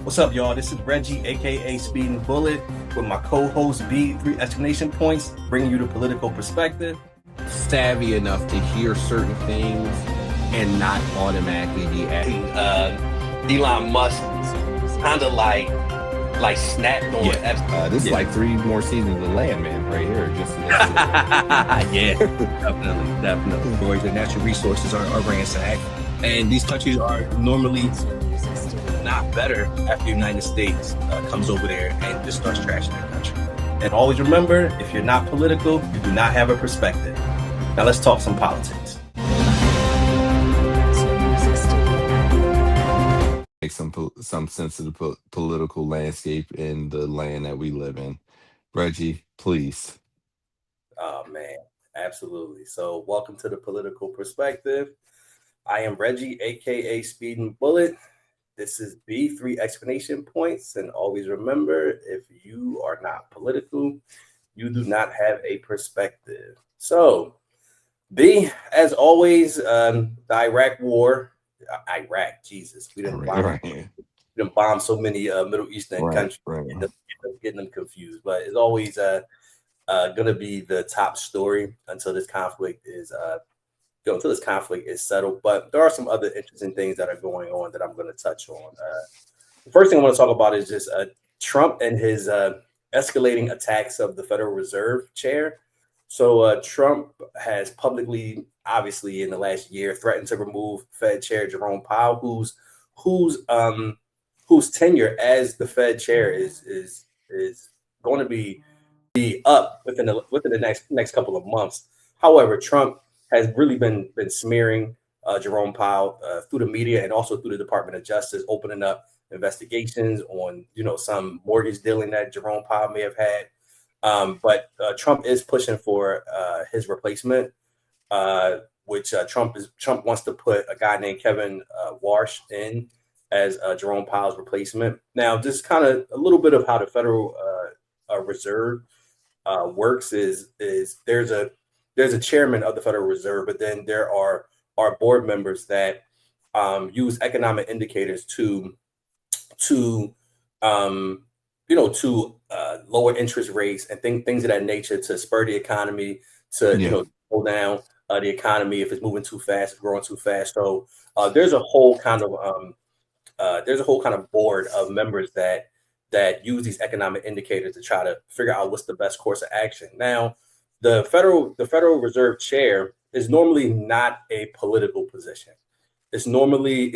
What's up, y'all? This is Reggie, aka Speeding Bullet, with my co-host B, 3 exclamation points, bringing you the political perspective. Savvy enough to hear certain things and not automatically be acting. Elon Musk kind of like snapped on This is like 3 more seasons of Landman right here. Yeah, definitely. Where the natural resources are ransacked, and these countries are normally not better after the United States comes over there and just starts trashing their country. And always remember, if you're not political, you do not have a perspective. Now let's talk some politics. Make some sense of the political landscape in the land that we live in. Reggie, please. Oh, man, absolutely. So welcome to the political perspective. I am Reggie, aka Speeding Bullet. This is B, 3 exclamation points. And always remember, if you are not political, you do not have a perspective. So, B, as always, the Iraq war, Jesus, we didn't bomb so many Middle Eastern countries, getting them confused. But it's always going to be the top story until this conflict is settled. But there are some other interesting things that are going on that I'm going to touch on. The first thing I want to talk about is just Trump and his escalating attacks of the Federal Reserve chair. So Trump has publicly, obviously, in the last year, threatened to remove Fed Chair Jerome Powell, whose tenure as the Fed chair is going to be up within the next couple of months. However, Trump has really been smearing Jerome Powell through the media and also through the Department of Justice, opening up investigations on some mortgage dealing that Jerome Powell may have had. But Trump is pushing for his replacement, which Trump wants to put a guy named Kevin Warsh in as Jerome Powell's replacement. Now, just kind of a little bit of how the Federal Reserve works is there's a chairman of the Federal Reserve, but then there are board members that use economic indicators to lower interest rates and things of that nature to spur the economy, to slow down the economy if it's moving too fast, it's growing too fast. So there's a whole kind of board of members that use these economic indicators to try to figure out what's the best course of action. Now, the Federal Reserve chair is normally not a political position. It's normally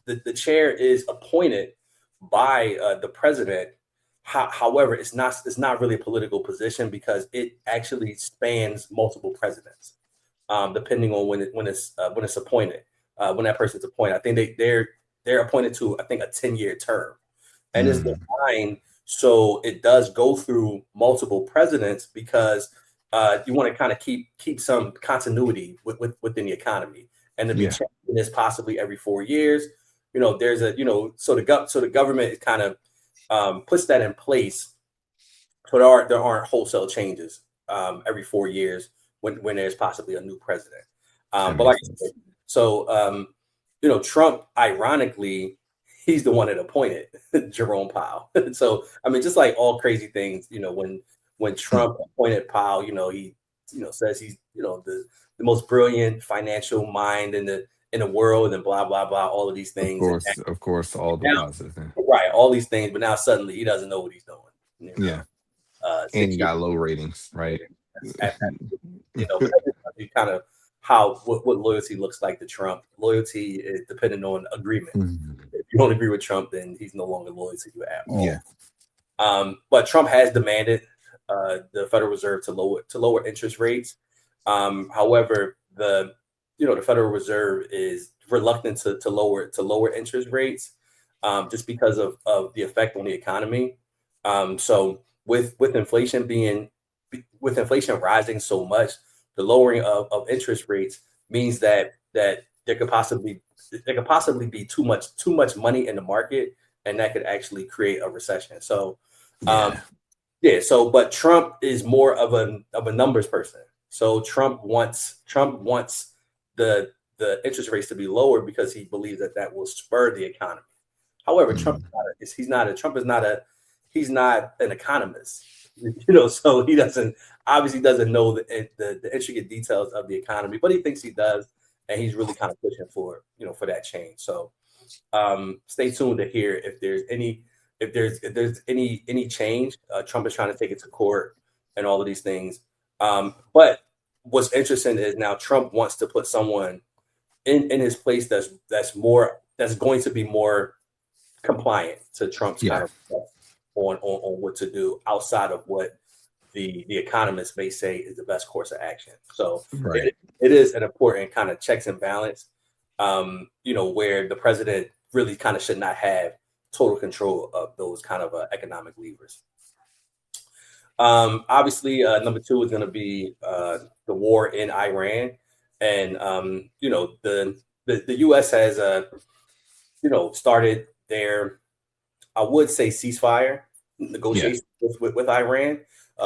the chair is appointed by the president. However, it's not really a political position because it actually spans multiple presidents, depending on when it's appointed. When that person's appointed, I think they're appointed to, I think, a 10-year term, and it's designed so it does go through multiple presidents because you want to kind of keep some continuity within the economy, and to be changing this possibly every 4 years. There's so the government is kind of puts that in place, so there aren't wholesale changes every 4 years when there's possibly a new president. But like I said, so Trump, ironically, he's the one that appointed Jerome Powell. So I mean, just like all crazy things, when Trump appointed Powell, he says he's the most brilliant financial mind in the world, and blah blah blah, all of these things. Of course, all the positive things. Right, all these things, but now suddenly he doesn't know what he's doing. And he got low ratings, right? Kind of what loyalty looks like to Trump. Loyalty is dependent on agreement. If you don't agree with Trump, then he's no longer loyal to you at all. But Trump has demanded the Federal Reserve to lower interest rates. However, the Federal Reserve is reluctant to lower interest rates just because of the effect on the economy. So with inflation rising so much, the lowering of interest rates means that there could possibly be too much money in the market, and that could actually create a recession. So but Trump is more of a numbers person. So Trump wants the interest rates to be lower because he believes that will spur the economy. However, Trump he's not an economist, so he obviously doesn't know the intricate details of the economy, but he thinks he does, and he's really kind of pushing for that change. So stay tuned to hear if there's any change. Trump is trying to take it to court and all of these things. But what's interesting is now Trump wants to put someone in his place that's going to be more compliant to Trump's kind of stuff on what to do outside of what the economists may say is the best course of action. So it is an important kind of checks and balance, where the president really kind of should not have total control of those kind of economic levers. Obviously, number 2 is going to be the war in Iran, and the U.S. has started their, I would say, ceasefire negotiations with Iran,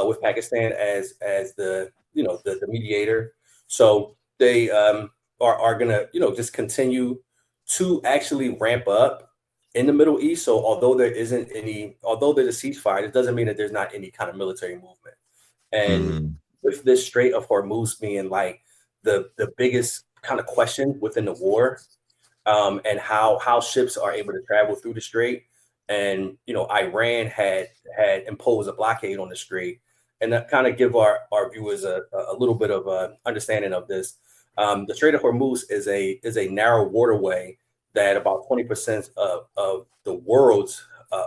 with Pakistan as the the mediator. So they are going to just continue to actually ramp up in the Middle East. So although there's a ceasefire, it doesn't mean that there's not any kind of military movement. And with this Strait of Hormuz being like the biggest kind of question within the war, and how ships are able to travel through the strait, and Iran had imposed a blockade on the strait, and that kind of give our viewers a little bit of a understanding of this. The Strait of Hormuz is a narrow waterway that about 20% of the world's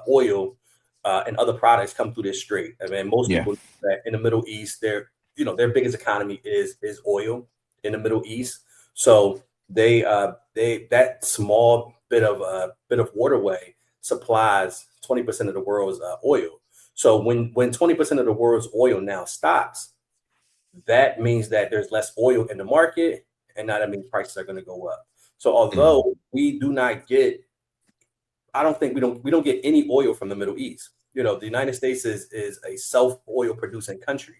oil and other products come through this strait. I mean, most people know that in the Middle East, their biggest economy is oil in the Middle East. So they that small bit of waterway supplies 20% of the world's oil. So when 20% of the world's oil now stops, that means that there's less oil in the market, and that means prices are going to go up. So although we do not get, we don't get any oil from the Middle East. The United States is a self-oil producing country.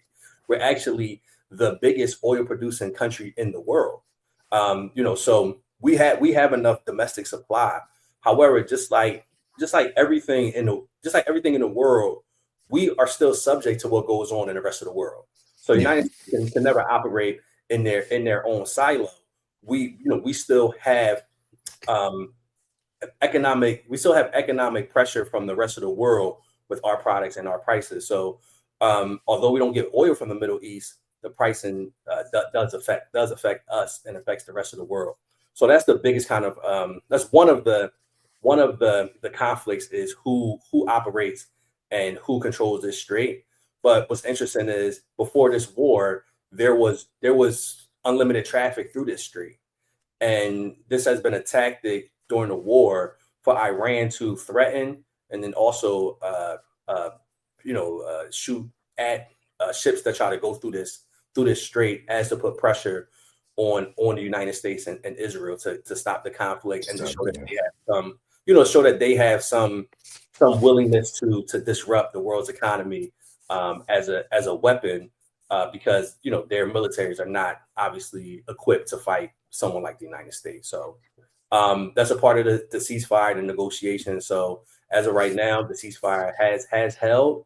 We're actually the biggest oil producing country in the world. So we have enough domestic supply. However, just like everything in the world, we are still subject to what goes on in the rest of the world. So the United States can never operate in their own silo. We still have economic pressure from the rest of the world with our products and our prices. So although we don't get oil from the Middle East, the pricing does affect us and affects the rest of the world. So that's the biggest kind of that's one of the conflicts is who operates and who controls this strait. But what's interesting is before this war, there was unlimited traffic through this strait, and this has been a tactic during the war for Iran to threaten and then also shoot at ships that try to go through this strait, as to put pressure on the United States and Israel to stop the conflict and to show that they have some willingness to disrupt the world's economy as a weapon, because their militaries are not obviously equipped to fight someone like the United States. So that's a part of the ceasefire and the negotiation. So as of right now, the ceasefire has held,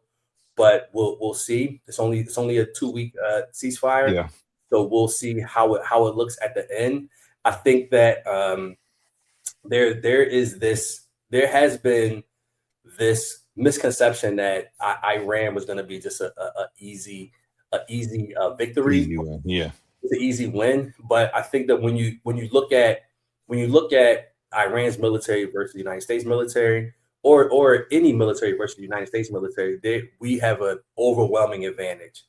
but we'll see. It's only a 2-week ceasefire. Yeah. So we'll see how it looks at the end. I think that there has been this misconception that Iran was going to be just a easy victory. Easy win. Yeah, it's an easy win. But I think that when you look at Iran's military versus the United States military, or any military versus the United States military, we have an overwhelming advantage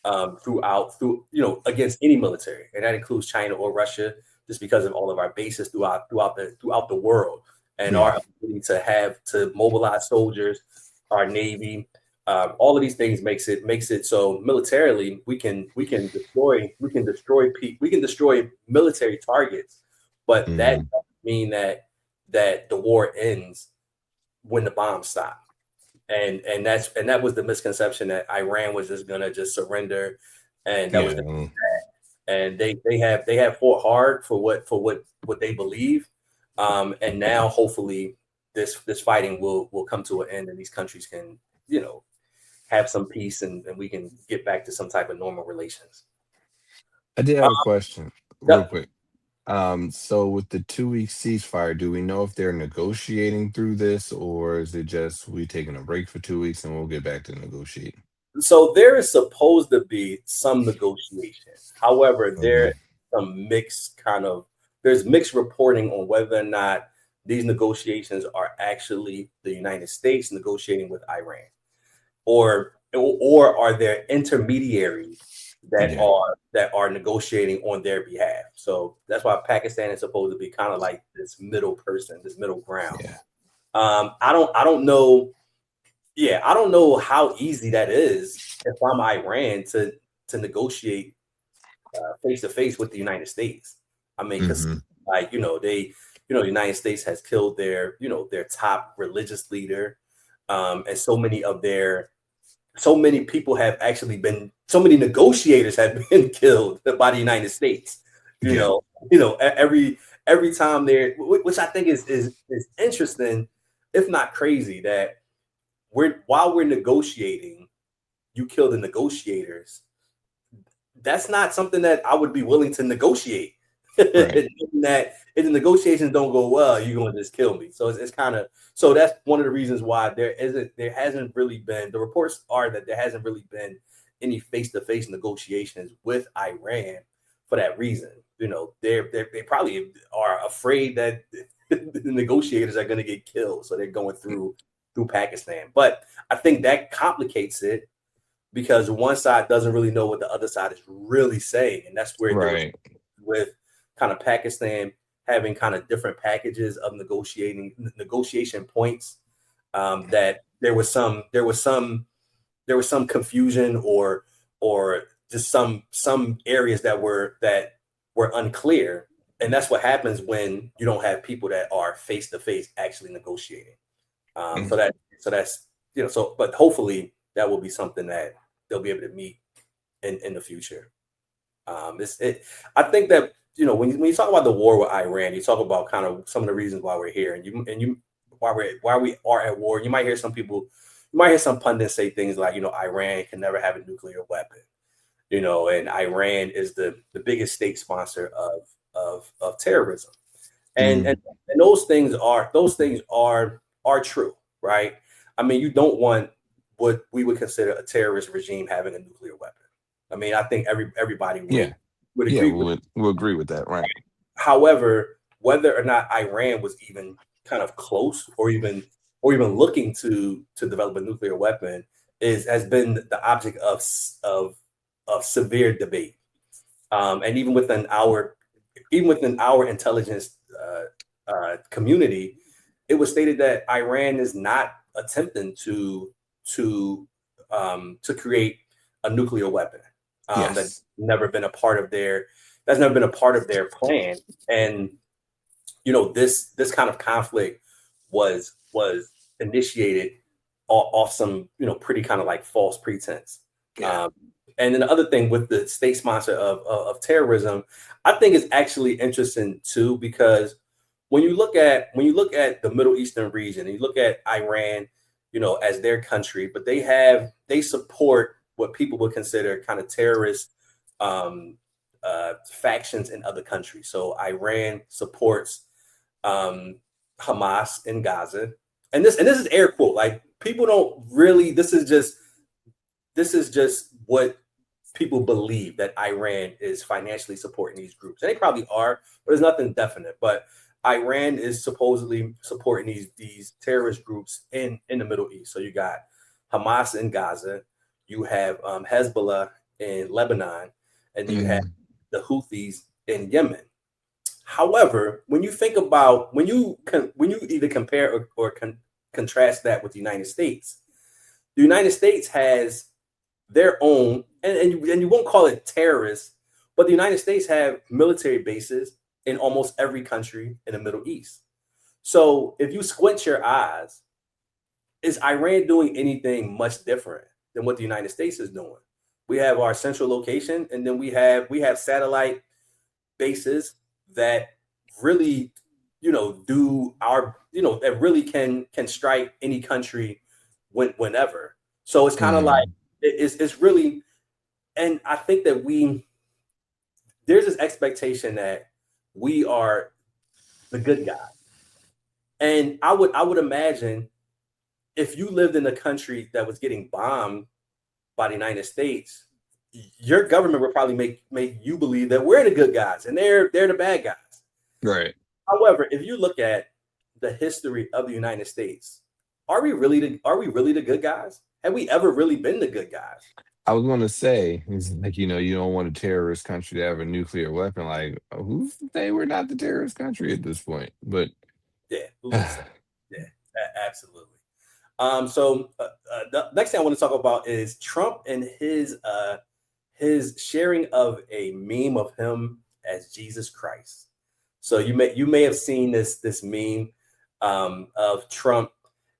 against any military, and that includes China or Russia, just because of all of our bases throughout the world, and our ability to mobilize soldiers, our Navy, all of these things makes it so militarily we can destroy military targets, but that doesn't mean that the war ends when the bombs stop. And that was the misconception, that Iran was just gonna just surrender, and that was and they have fought hard for what they believe, and now hopefully this fighting will come to an end, and these countries can, have some peace, and we can get back to some type of normal relations. I did Uh, have a question real yep. quick. So with the 2 week ceasefire, do we know if they're negotiating through this, or is it just we taking a break for 2 weeks and we'll get back to negotiating? So there is supposed to be some negotiation. However, Okay. there's mixed reporting on whether or not these negotiations are actually the United States negotiating with Iran, or are there intermediaries that Yeah. are negotiating on their behalf. So that's why Pakistan is supposed to be kind of like this middle person, this middle ground. Yeah. I don't know. Yeah, I don't know how easy that is if I'm Iran to negotiate face to face with the United States. I mean, because Hmm. the United States has killed their top religious leader, and so many people have actually so many negotiators have been killed by the United States. You Yeah. know, every time which I think is interesting, if not crazy, that while we're negotiating, you kill the negotiators. That's not something that I would be willing to negotiate. Right. That if the negotiations don't go well, you're going to just kill me. So it's kind of, so that's one of the reasons why there hasn't really been, the reports are that there hasn't really been any face-to-face negotiations with Iran for that reason. They probably are afraid that the negotiators are going to get killed, so they're going through Pakistan. But I think that complicates it because one side doesn't really know what the other side is really saying, and that's where there was Right. with kind of Pakistan having kind of different packages of negotiation points. That there was some confusion or just some areas that were unclear, and that's what happens when you don't have people that are face to face actually negotiating. Mm. So that's but hopefully that will be something that they'll be able to meet in the future. I think that when you talk about the war with Iran, you talk about kind of some of the reasons why we're here, and why we are at war. You might hear some pundits say things like, Iran can never have a nuclear weapon, and Iran is the biggest state sponsor of terrorism, and Mm. those things are true, right? I mean, you don't want what we would consider a terrorist regime having a nuclear weapon. I mean, I think everybody Yeah. would Yeah. agree with. We'll agree with that. Right. However, whether or not Iran was even kind of close or even looking to develop a nuclear weapon has been the object of severe debate. And even within our intelligence community, it was stated that Iran is not attempting to create a nuclear weapon. That's Yes. never been a part of their plan. And this kind of conflict was initiated off some pretty kind of like false pretense. Yeah. And then the other thing with the state sponsor of terrorism, I think is actually interesting too, because when you look at the Middle Eastern region and you look at Iran, as their country, but they support what people would consider kind of terrorist factions in other countries. So Iran supports Hamas in Gaza, and this is air quote. Like, people don't really. This is just what people believe, that Iran is financially supporting these groups, and they probably are, but there's nothing definite. But Iran is supposedly supporting these terrorist groups in the Middle East. So you got Hamas in Gaza, you have Hezbollah in Lebanon, and then you have Mhm. the Houthis in Yemen. However, when you think about when you either compare or contrast that with the United States has their own, and you won't call it terrorists, but the United States have military bases in almost every country in the Middle East. So if you squint your eyes, is Iran doing anything much different than what the United States is doing? We have our central location, and then we have satellite bases that really do our, that really can strike any country whenever. So it's kind of like it's really, and I think that there's this expectation that we are the good guy. And I would imagine if you lived in a country that was getting bombed by the United States, your government would probably make you believe that we're the good guys and they're the bad guys. Right. However, if you look at the history of the United States, are we really the good guys? Have we ever really been the good guys? I was going to say, it's like, you don't want a terrorist country to have a nuclear weapon. Like, who's to say we're not the terrorist country at this point? But yeah, absolutely. So the next thing I want to talk about is Trump and his sharing of a meme of him as Jesus Christ. So you may have seen this meme of Trump,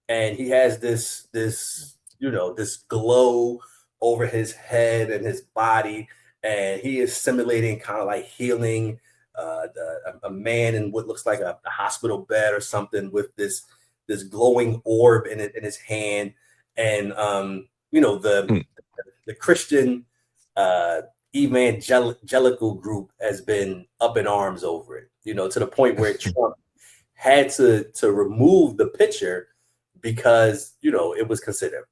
and he has this glow over his head and his body, and he is simulating kind of like healing a man in what looks like a hospital bed or something with this glowing orb in his hand, and the Christian evangelical group has been up in arms over it, to the point where Trump had to remove the picture because it was considered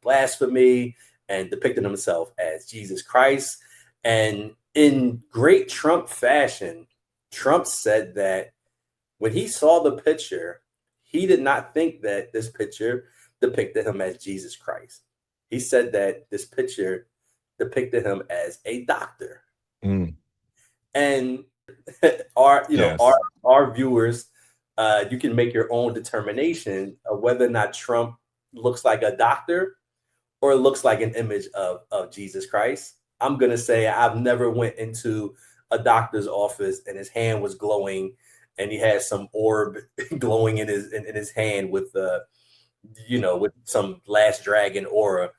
blasphemy and depicting himself as Jesus Christ. And in great Trump fashion, Trump said that when he saw the picture, he did not think that this picture depicted him as Jesus Christ. He said that this picture depicted him as a doctor. And our viewers, you can make your own determination of whether or not Trump looks like a doctor or looks like an image of Jesus Christ. I'm going to say I've never went into a doctor's office and his hand was glowing and he had some orb glowing in his hand with with some Last Dragon aura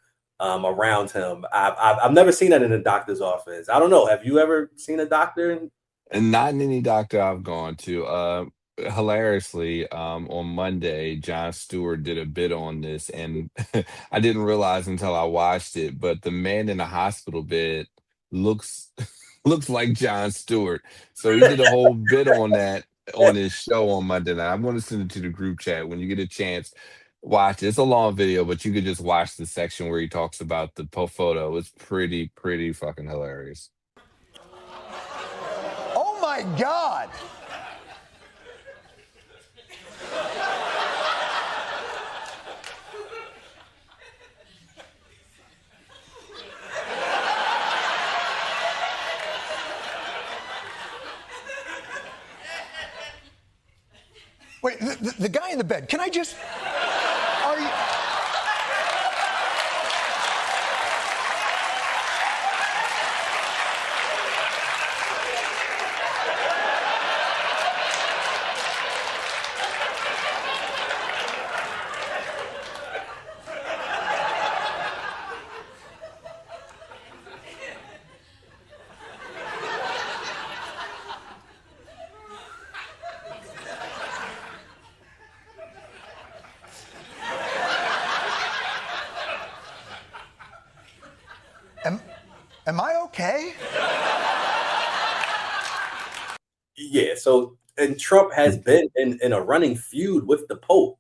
around him. I've never seen that in a doctor's office. I don't know. Have you ever seen a doctor? And not in any doctor I've gone to. Hilariously, on Monday, Jon Stewart did a bit on this, and I didn't realize until I watched it, but the man in the hospital bed looks like Jon Stewart. So he did a whole bit on that on his show on Monday night. I'm going to send it to the group chat when you get a chance. Watch it. It's a long video, but you could just watch the section where he talks about the photo. It's pretty fucking hilarious. Oh my God! Wait, the guy in the bed, can I just... Are you... Am I okay? Yeah. So, and Trump has been in a running feud with the Pope.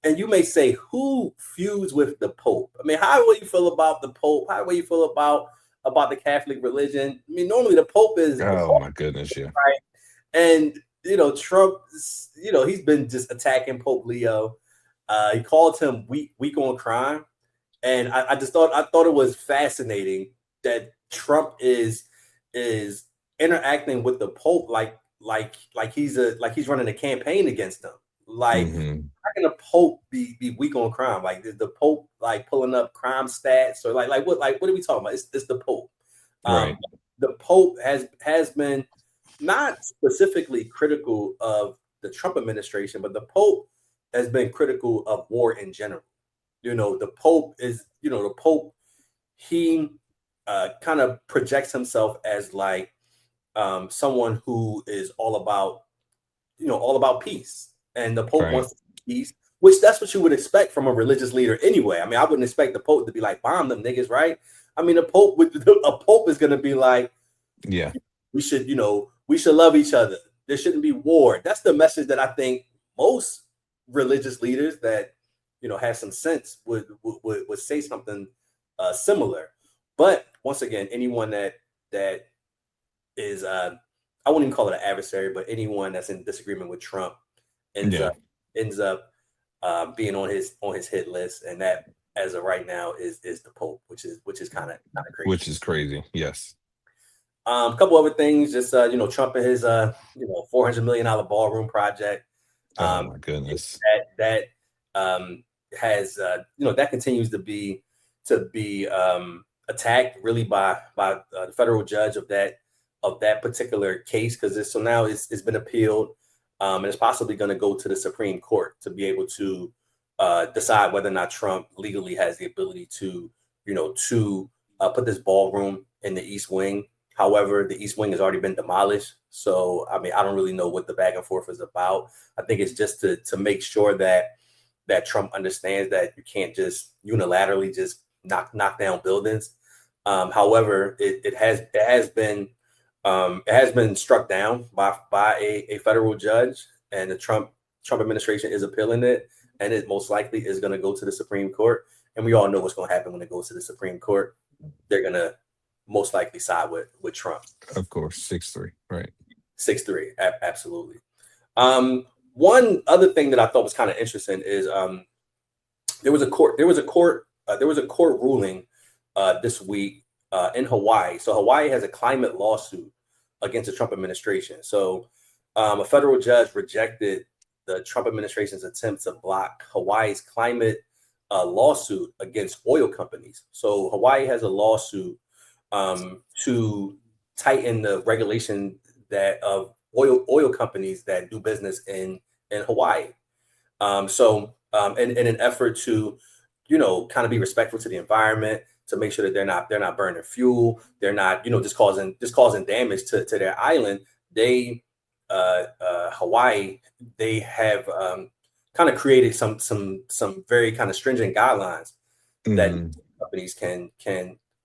And you may say, who feuds with the Pope? I mean, how will you feel about the Pope? How will you feel about the Catholic religion? I mean, normally the Pope is... Oh, my goodness, yeah. Right? And, Trump, he's been just attacking Pope Leo. He called him weak on crime. And I thought it was fascinating that Trump is interacting with the Pope like he's running a campaign against him. Like, how can the Pope be weak on crime? Like, is the Pope like pulling up crime stats or what are we talking about? It's the Pope. Right. The Pope has been not specifically critical of the Trump administration, but the Pope has been critical of war in general. The Pope is, he kind of projects himself as like someone who is all about, all about peace, and the Pope Right. wants peace, which that's what you would expect from a religious leader anyway. I mean, I wouldn't expect the Pope to be like, bomb them niggas, right? I mean, a Pope is going to be like, Yeah. we should love each other. There shouldn't be war. That's the message that I think most religious leaders that have some sense would say something similar. But once again, anyone that is I wouldn't even call it an adversary, but anyone that's in disagreement with Trump ends up being on his hit list, and that as of right now is the Pope, which is kind of crazy. Which is crazy. Yes. A couple other things, just Trump and his $400 million ballroom project. Oh my goodness. That has that continues to be attacked really by the federal judge of that particular case, because now it's been appealed, and it's possibly going to go to the Supreme Court to be able to decide whether or not Trump legally has the ability to put this ballroom in the East Wing. However, the East Wing has already been demolished. So, I mean, I don't really know what the back and forth is about. I think it's just to make sure that Trump understands that you can't just unilaterally just knock down buildings. However, it has been struck down by a federal judge, and the Trump administration is appealing it, and it most likely is going to go to the Supreme Court. And we all know what's going to happen when it goes to the Supreme Court. They're going to most likely side with Trump. Of course, 6-3, right? 6-3, absolutely. One other thing that I thought was kind of interesting is there was a court ruling this week in Hawaii. So Hawaii has a climate lawsuit against the Trump administration. So a federal judge rejected the Trump administration's attempt to block Hawaii's climate lawsuit against oil companies. So Hawaii has a lawsuit to tighten the regulation of oil companies that do business in Hawaii. In an effort to, kind of be respectful to the environment, to make sure that they're not burning fuel, they're not, just causing damage to their island. Hawaii, they have kind of created some very kind of stringent guidelines that companies can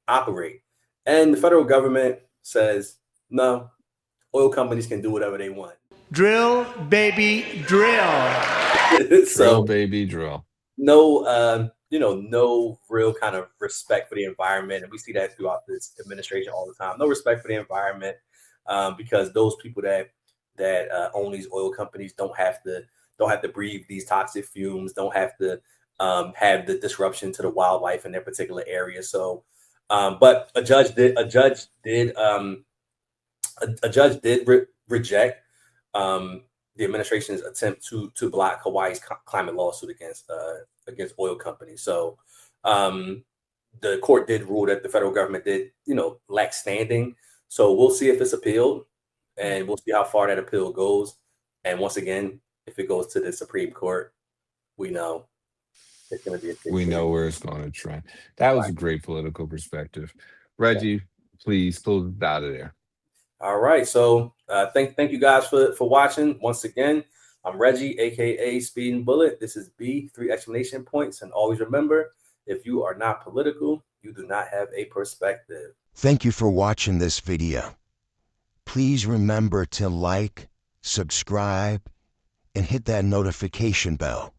operate. And the federal government says, no, oil companies can do whatever they want. Drill, baby, drill. Drill, baby, drill. No, no real kind of respect for the environment. And we see that throughout this administration all the time. No respect for the environment, because those people that own these oil companies don't have to breathe these toxic fumes, don't have to have the disruption to the wildlife in their particular area. So, but a judge did reject the administration's attempt to block Hawaii's climate lawsuit against oil companies. So the court did rule that the federal government did lack standing. So we'll see if it's appealed, and we'll see how far that appeal goes. And once again, if it goes to the Supreme Court, we know it's going to be we know where it's going to trend. That was a great political perspective. Reggie, please close it out of there. All right. So thank you guys for watching. Once again, I'm Reggie, aka Speeding Bullet. This is B, 3 exclamation points. And always remember, if you are not political, you do not have a perspective. Thank you for watching this video. Please remember to like, subscribe, and hit that notification bell.